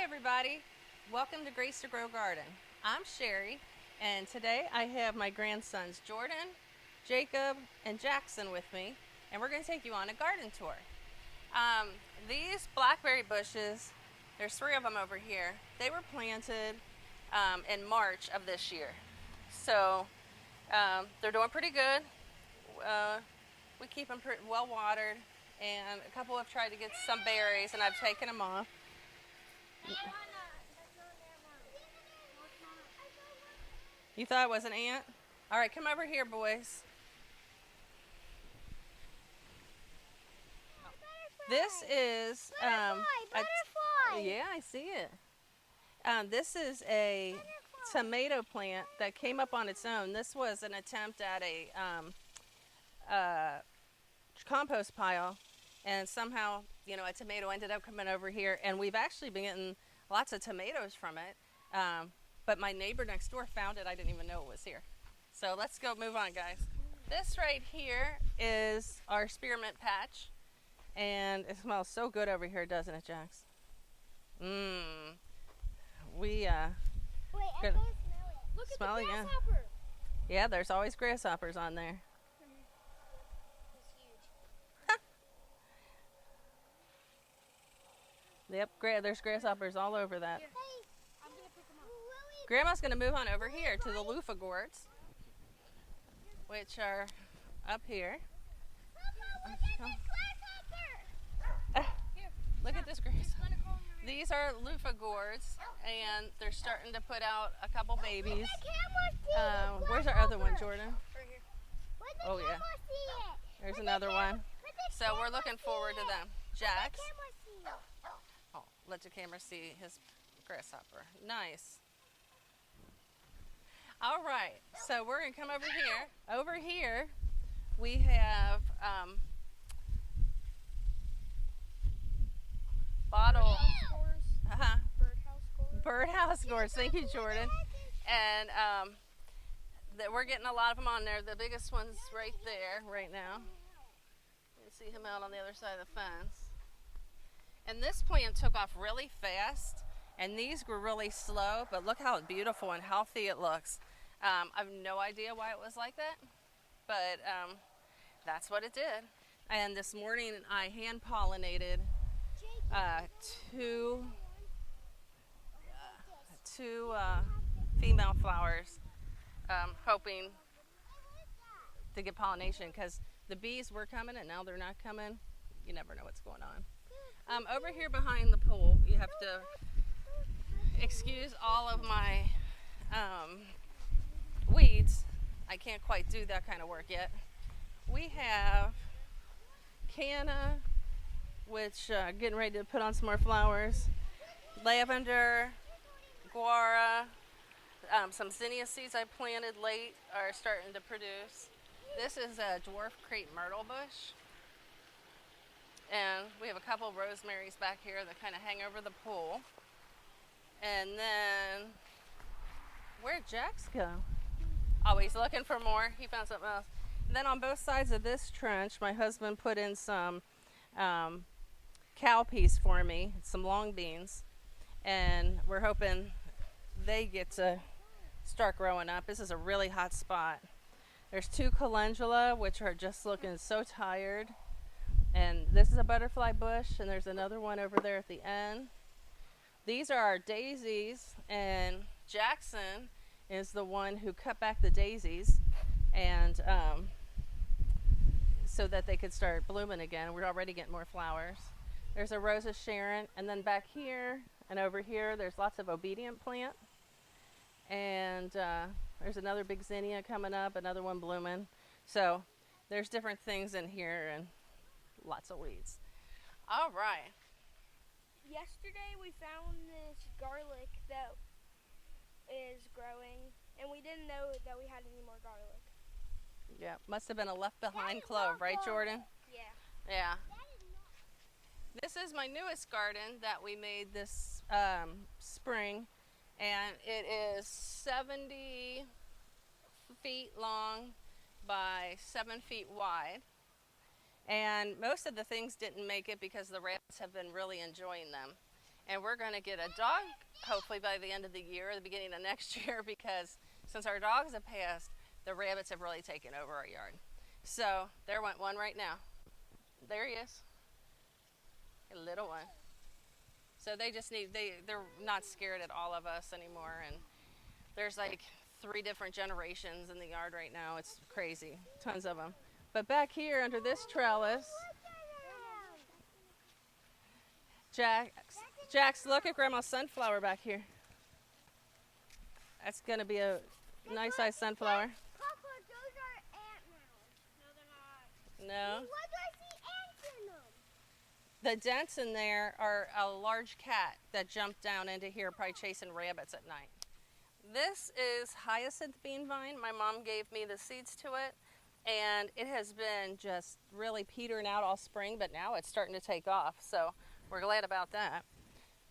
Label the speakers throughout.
Speaker 1: everybody, welcome to Grace to Grow Garden. I'm Sherry, and today I have my grandsons Jordan, Jacob, and Jackson with me, and we're going to take you on a garden tour. Um, these blackberry bushes, there's three of them over here, they were planted in March of this year. So they're doing pretty good. We keep them well watered, and a couple have tried to get some berries, and I've taken them off. You thought it was an ant? All right, come over here, boys. This is yeah, I see it. This is a tomato plant that came up on its own. This was an attempt at a compost pile, and somehow, a tomato ended up coming over here, and we've actually been getting lots of tomatoes from it. But my neighbor next door found it. I didn't even know it was here. So let's go move on, guys. This right here is our spearmint patch, and it smells so good over here, doesn't it, Jax? Mmm. We
Speaker 2: Wait, I
Speaker 1: good.
Speaker 2: can smell it. Look
Speaker 1: Smell
Speaker 2: at
Speaker 1: it,
Speaker 2: the
Speaker 1: yeah.
Speaker 2: grasshopper.
Speaker 1: Yeah, there's always grasshoppers on there.
Speaker 2: It's huge.
Speaker 1: Yep, there's grasshoppers all over that.
Speaker 2: Hey, I'm gonna pick them up.
Speaker 1: Grandma's going to move on over here to the loofah gourds, which are up here.
Speaker 2: Papa, look at this grasshopper.
Speaker 1: Look at this grass. These are loofah gourds, and they're starting to put out a couple babies. Where's our other one, Jordan?
Speaker 2: Right here.
Speaker 1: Oh, yeah. There's another one. So we're looking forward to them. Jax. Oh, let the camera see his grasshopper. Nice. All right, so we're going to come over here. Over here, we have bottle. Uh-huh. Birdhouse gourds. Thank you, Jordan. And that we're getting a lot of them on there. The biggest one's right there right now. You can see him out on the other side of the fence. And this plant took off really fast, and these grew really slow, but look how beautiful and healthy it looks. I have no idea why it was like that, but that's what it did. And this morning I hand pollinated two female flowers, hoping to get pollination, because the bees were coming and now they're not coming. You never know what's going on. Over here behind the pool, you have to excuse all of my weeds. I can't quite do that kind of work yet. We have canna, which getting ready to put on some more flowers. Lavender, guara, some zinnia seeds I planted late are starting to produce. This is a dwarf crepe myrtle bush. And we have a couple rosemaries back here that kind of hang over the pool. And then, where'd Jax go? Oh, he's looking for more. He found something else. And then on both sides of this trench, my husband put in some cowpeas for me, some long beans. And we're hoping they get to start growing up. This is a really hot spot. There's two calendula, which are just looking so tired. And this is a butterfly bush, and there's another one over there at the end. These are our daisies, and Jackson is the one who cut back the daisies, and so that they could start blooming again. We're already getting more flowers. There's a Rose of Sharon, and then back here and over here, there's lots of obedient plant. And there's another big zinnia coming up, another one blooming. So there's different things in here, and lots of weeds. All right.
Speaker 2: Yesterday we found this garlic that is growing, and we didn't know that we had any more garlic.
Speaker 1: Yeah, must have been a left behind clove, right, Jordan?
Speaker 2: Yeah.
Speaker 1: Yeah. This is my newest garden that we made this spring, and it is 70 feet long by 7 feet wide. And most of the things didn't make it because the rabbits have been really enjoying them. And we're going to get a dog hopefully by the end of the year or the beginning of next year, because since our dogs have passed, the rabbits have really taken over our yard. So there went one right now. There he is. A little one. So they just need, they're not scared at all of us anymore. And there's like 3 different generations in the yard right now. It's crazy. Tons of them. But back here under this trellis, Jax, look at Grandma's sunflower back here. That's going to be a nice sized sunflower.
Speaker 2: Papa, those are ant mounds. No, they're not.
Speaker 1: No?
Speaker 2: Why do I see ants in them?
Speaker 1: The dents in there are a large cat that jumped down into here, probably chasing rabbits at night. This is hyacinth bean vine. My mom gave me the seeds to it, and it has been just really petering out all spring, but now it's starting to take off, so we're glad about that.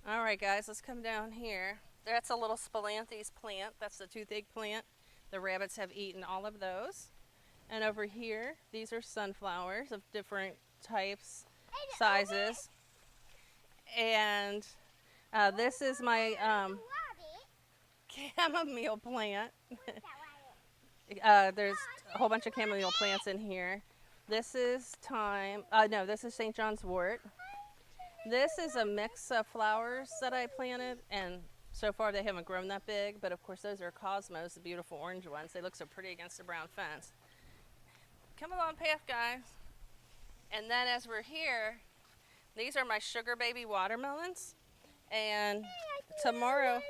Speaker 1: All right, guys, let's come down here. That's a little Spilanthes plant. That's the toothache plant. The rabbits have eaten all of those. And over here, these are sunflowers of different types, sizes. And this is my chamomile plant. There's a whole bunch of chamomile plants in here. This is this is St. John's wort. This is a mix of flowers that I planted, and so far they haven't grown that big, but of course those are cosmos, the beautiful orange ones. They look so pretty against the brown fence. Come along path, guys. And then as we're here, these are my sugar baby watermelons. And tomorrow,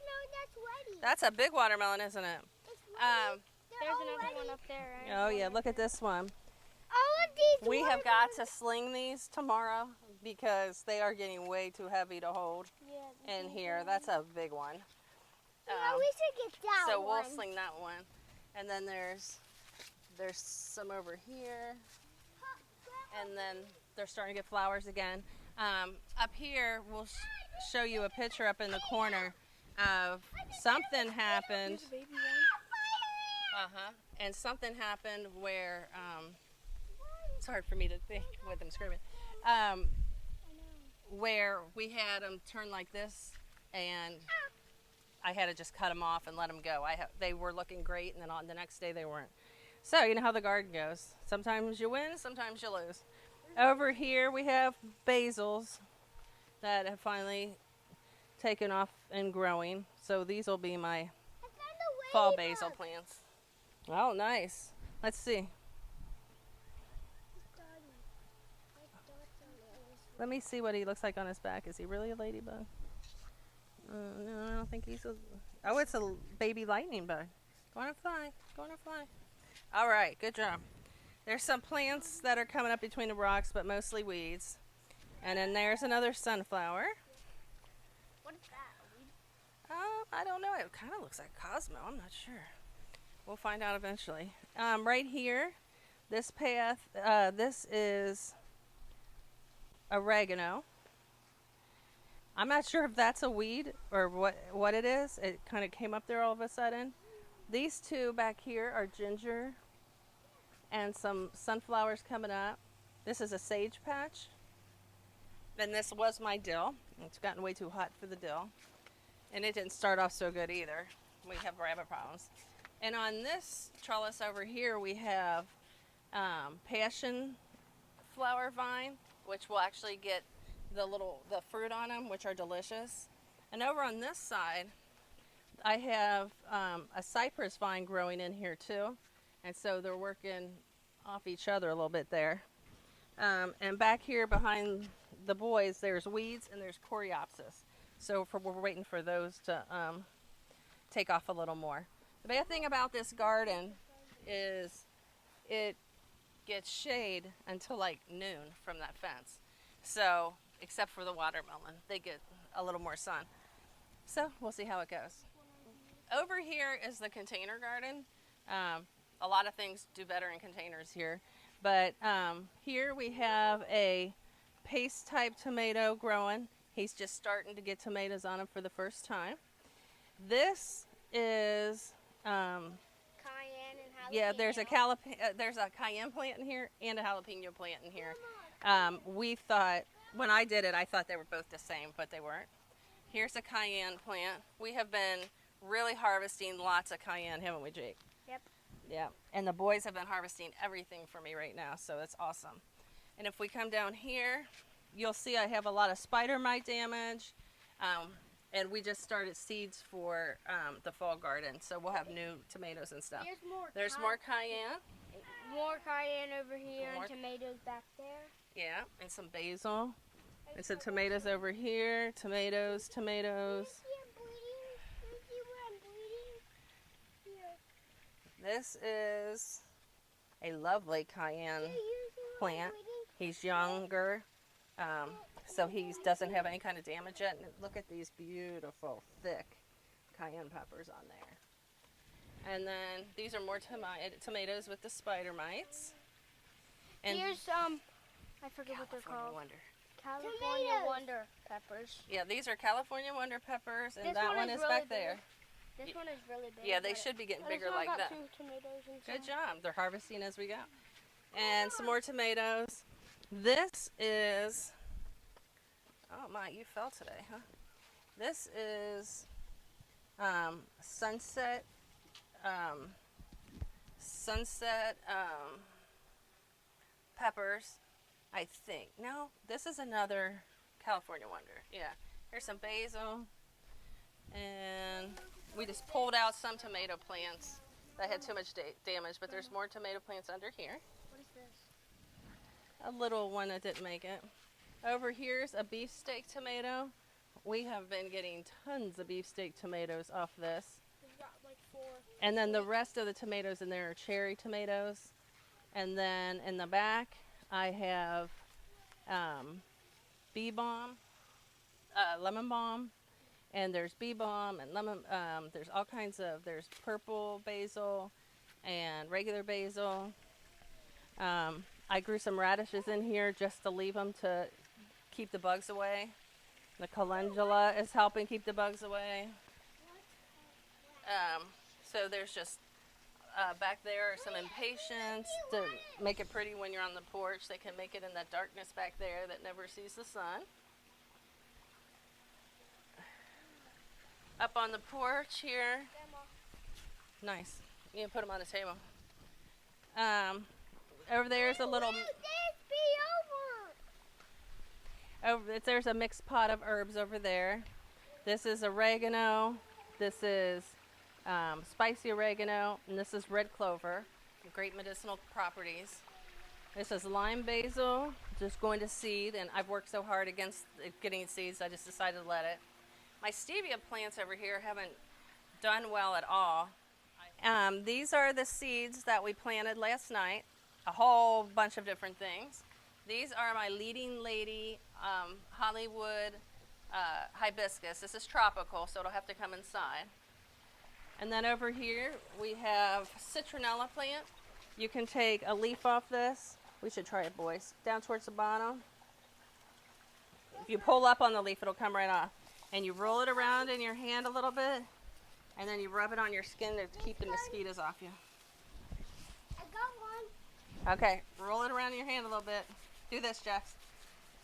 Speaker 1: that's a big watermelon, isn't it?
Speaker 2: There's another one up there, right?
Speaker 1: Oh yeah, look at this one.
Speaker 2: All of these
Speaker 1: We have got to sling these tomorrow because they are getting way too heavy to hold in here. That's a big one.
Speaker 2: We should get that
Speaker 1: so
Speaker 2: one.
Speaker 1: we'll sling that one. And then there's some over here. And then they're starting to get flowers again. Up here, we'll show you a picture up in the corner of something happened. And something happened where, it's hard for me to think with them screaming, where we had them turn like this, and I had to just cut them off and let them go. They were looking great, and then on the next day they weren't. So you know how the garden goes. Sometimes you win, sometimes you lose. Over here we have basils that have finally taken off and growing. So these will be my fall basil plants. Oh, nice. Let's see. Let me see what he looks like on his back. Is he really a ladybug? No, I don't think he's a... Oh, it's a baby lightning bug. Go on and fly. Go on and fly. All right, good job. There's some plants that are coming up between the rocks, but mostly weeds. And then there's another sunflower.
Speaker 2: What is that?
Speaker 1: I don't know. It kind of looks like Cosmo. I'm not sure. We'll find out eventually. Right here, this path, this is oregano. I'm not sure if that's a weed or what it is. It kind of came up there all of a sudden. These two back here are ginger and some sunflowers coming up. This is a sage patch. And this was my dill. It's gotten way too hot for the dill. And it didn't start off so good either. We have rabbit problems. And on this trellis over here, we have passion flower vine, which will actually get the fruit on them, which are delicious. And over on this side, I have a cypress vine growing in here too. And so they're working off each other a little bit there. And back here behind the boys, there's weeds and there's coreopsis. So we're waiting for those to take off a little more. The bad thing about this garden is it gets shade until like noon from that fence. So, except for the watermelon, they get a little more sun. So, we'll see how it goes. Over here is the container garden. A lot of things do better in containers here. But here we have a paste type tomato growing. He's just starting to get tomatoes on him for the first time. This is
Speaker 2: Cayenne and jalapeno.
Speaker 1: yeah, there's a cayenne plant in here and a jalapeno plant in here. We thought, when I did it, I thought they were both the same, but they weren't. Here's a cayenne plant. We have been really harvesting lots of cayenne, haven't we, Jake?
Speaker 2: Yep.
Speaker 1: Yeah, and the boys have been harvesting everything for me right now, so it's awesome. And if we come down here, you'll see I have a lot of spider mite damage, and we just started seeds for the fall garden, so we'll have new tomatoes and stuff. There's more cayenne.
Speaker 2: More cayenne over here and tomatoes back there.
Speaker 1: Yeah, and some basil. And some tomatoes over here. Tomatoes. This is a lovely cayenne plant. He's younger, so he doesn't have any kind of damage yet. And look at these beautiful, thick cayenne peppers on there. And then these are more tomatoes with the spider mites. And
Speaker 2: here's I forget what they're called.
Speaker 1: Wonder.
Speaker 2: California Wonder peppers.
Speaker 1: Yeah, these are California Wonder peppers, and
Speaker 2: this
Speaker 1: that one is
Speaker 2: really
Speaker 1: back
Speaker 2: big.
Speaker 1: there.
Speaker 2: This one is really big.
Speaker 1: Yeah, they should be getting bigger like that. Good job. They're harvesting as we go. And some more tomatoes. This is, oh my, you fell today, huh? This is sunset peppers, I think. No, this is another California Wonder. Yeah. Here's some basil. And we just pulled out some tomato plants that had too much damage, but there's more tomato plants under here.
Speaker 2: What is this?
Speaker 1: A little one that didn't make it. Over here's a beefsteak tomato. We have been getting tons of beefsteak tomatoes off this.
Speaker 2: We've got like 4.
Speaker 1: And then the rest of the tomatoes in there are cherry tomatoes. And then in the back, I have bee balm, lemon balm, and there's bee balm and lemon. There's all kinds of, there's purple basil and regular basil. I grew some radishes in here just to leave them to keep the bugs away. The calendula is helping keep the bugs away. So there's just back there are some impatiens to make it pretty when you're on the porch. They can make it in that darkness back there that never sees the sun. Up on the porch here. Nice. You can put them on the table. Over there's a little. There's a mixed pot of herbs over there. This is oregano. This is spicy oregano, and this is red clover. Great medicinal properties. This is lime basil, just going to seed, and I've worked so hard against getting seeds, I just decided to let it. My stevia plants over here haven't done well at all. These are the seeds that we planted last night, a whole bunch of different things. These are my leading lady Hollywood hibiscus. This is tropical, so it'll have to come inside. And then over here we have citronella plant. You can take a leaf off this. We should try it, boys. Down towards the bottom. If you pull up on the leaf, it'll come right off. And you roll it around in your hand a little bit, and then you rub it on your skin to keep the mosquitoes off you.
Speaker 2: I got one.
Speaker 1: Okay, roll it around in your hand a little bit. Do this, Jess,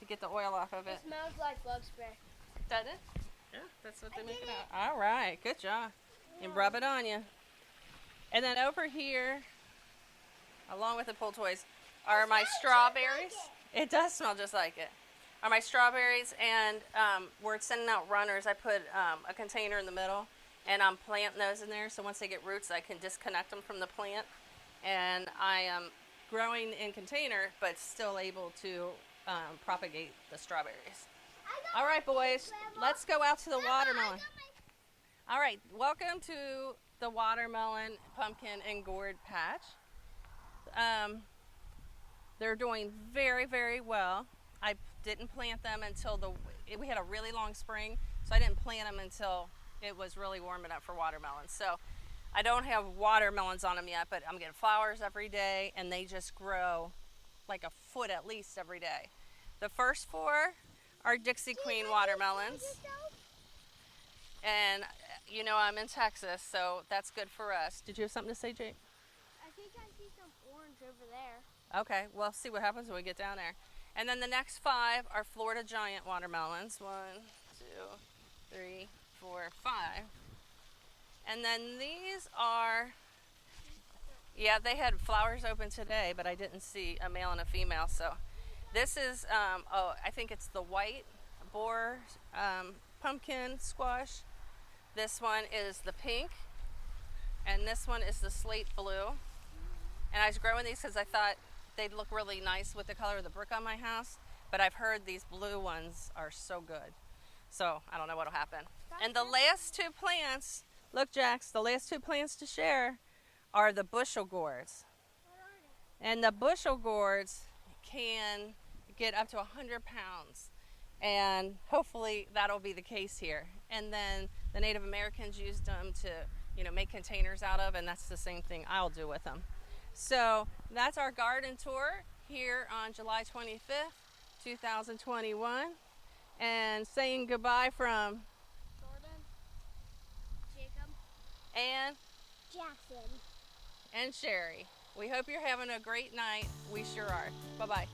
Speaker 1: to get the oil off of it.
Speaker 2: It smells like bug spray.
Speaker 1: Does it? Yeah, that's what they make it out. All right, good job. And rub it on you. And then over here, along with the pull toys, are my strawberries. It does smell just like it. Are my strawberries, and we're sending out runners. I put a container in the middle, and I'm planting those in there, so once they get roots, I can disconnect them from the plant. And I am growing in container, but still able to propagate the strawberries. All right, boys, let's go out to the watermelon. All right, welcome to the watermelon, pumpkin, and gourd patch. They're doing very, very well. I didn't plant them until we had a really long spring, so I didn't plant them until it was really warm enough for watermelons. So I don't have watermelons on them yet, but I'm getting flowers every day, and they just grow like a foot at least every day. The first 4 are Dixie Queen watermelons. And you know I'm in Texas, so that's good for us. Did you have something to say, Jake?
Speaker 2: I think I see some orange over there.
Speaker 1: Okay, well, see what happens when we get down there. And then the next 5 are Florida Giant watermelons. 1, 2, 3, 4, 5. And then these are, yeah, they had flowers open today, but I didn't see a male and a female. So this is, I think it's the white boar pumpkin squash. This one is the pink, and this one is the slate blue. And I was growing these because I thought they'd look really nice with the color of the brick on my house, but I've heard these blue ones are so good. So I don't know what'll happen. And the last two plants, look Jax, the last two plants to share are the bushel gourds. And the bushel gourds can get up to 100 pounds. And hopefully that'll be the case here. And then the Native Americans used them to, make containers out of, and that's the same thing I'll do with them. So that's our garden tour here on July 25th, 2021. And saying goodbye from
Speaker 2: Jordan, Jacob,
Speaker 1: and
Speaker 2: Jackson,
Speaker 1: and Sherry. We hope you're having a great night. We sure are. Bye-bye.